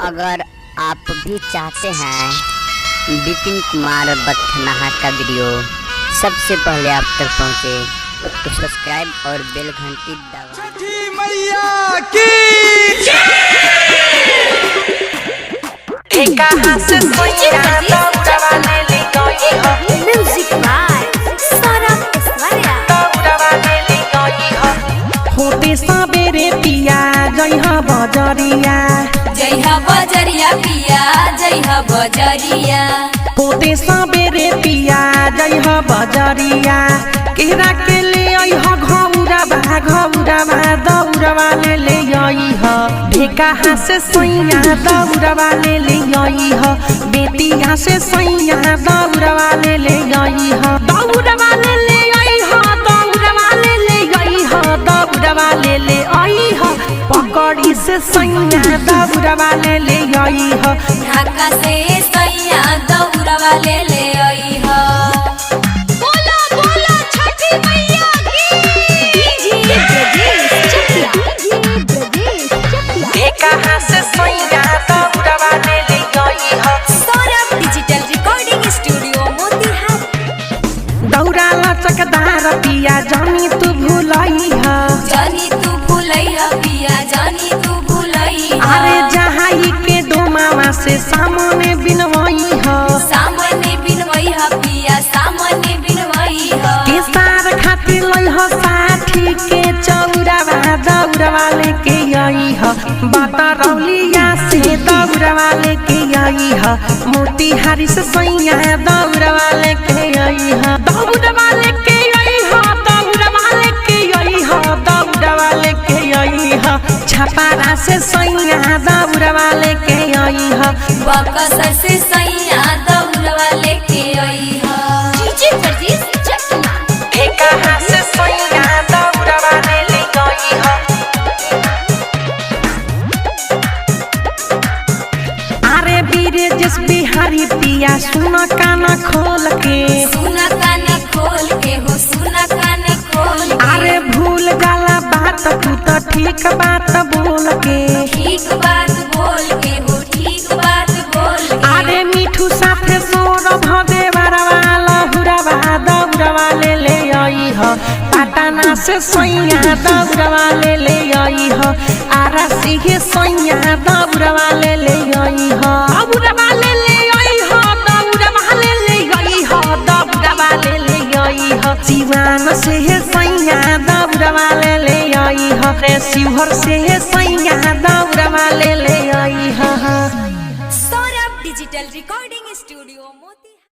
अगर आप भी चाहते हैं विपिन कुमार बथनाहा का वीडियो सबसे पहले आप तक पहुंचे तो सब्सक्राइब और बेल घंटी दबाएं। छठी मैया की म्यूजिक बाय सौरभ ऐश्वर्या। होते सबेरे पिया जइहा बजरिया पिया जइहा बजरिया। होते सबेरे पिया जइहा बजरिया केरा के ले अइहा घौरवा दौरवा ले अइहा ढेका हासे सैया दौरवा ले अइहा बेटिया से सैया दौरवा ले अइहा दौरवा ले अइहा दौरवा ले अइहा दौरवा ले अइहा पकड़ी से सैया दौरवा ले अइहा ढाका से सैया दौरवा ले अइहा। बोला बोला छठी मैया की। डीजे ब्रजेश चकिया ढेका हासे सैया दौरवा ले अइहा Saurabh digital recording studio Motihari. दौरा लचकदार पिया जानी तू भूलइहा जानी तू भूलैहा पिया जानी तू भूलैहा। अरे जहाई के डोमावा से सामने बिनवइहा सामने बिनवैहा पिया सामने बिनवैहा। के सार खातिर लइहा साठी के चौरवा दौरवा लेके अइहा बाता रौलिया से दौरवा लेके अइहा मोतिहारी से सैया दौरवा लेके अइहा दौरवा लेके अइहा दौरवा लेके अइहा दौरवा लेके अइहा छपारा से सैया दौरवा लेके अइहा बक्सर से सैया दौरवा लेके अइहा। डीजे ब्रजेश चकिया ढेका हासे सैया दौरवा ले अइहा अरे बीरे जिस बिहारी पिया सुन कान खोल के सुना कान खोल के हो सुना कान खोल के। अरे भूल जाला बात तू तो ठीक बात बोल के ठीक बात बोल के हो ठीक बात बोल के। अरे मिठू साथे सोर भदे बरवा लहुरवा दौरवा ले अइहा पटना से सैया दौरवा ले अइहा आरा सिंह सैया दौरवा ले अइहा दौरवा ले अइहा दौरवा ले अइहा दौरवा ले अइहा जीवन से सैया दौरवा ले अइहा रे शिवहर से सैया दौरवा ले अइहा सौरभ डिजिटल रिकॉर्डिंग स्टूडियो मोती।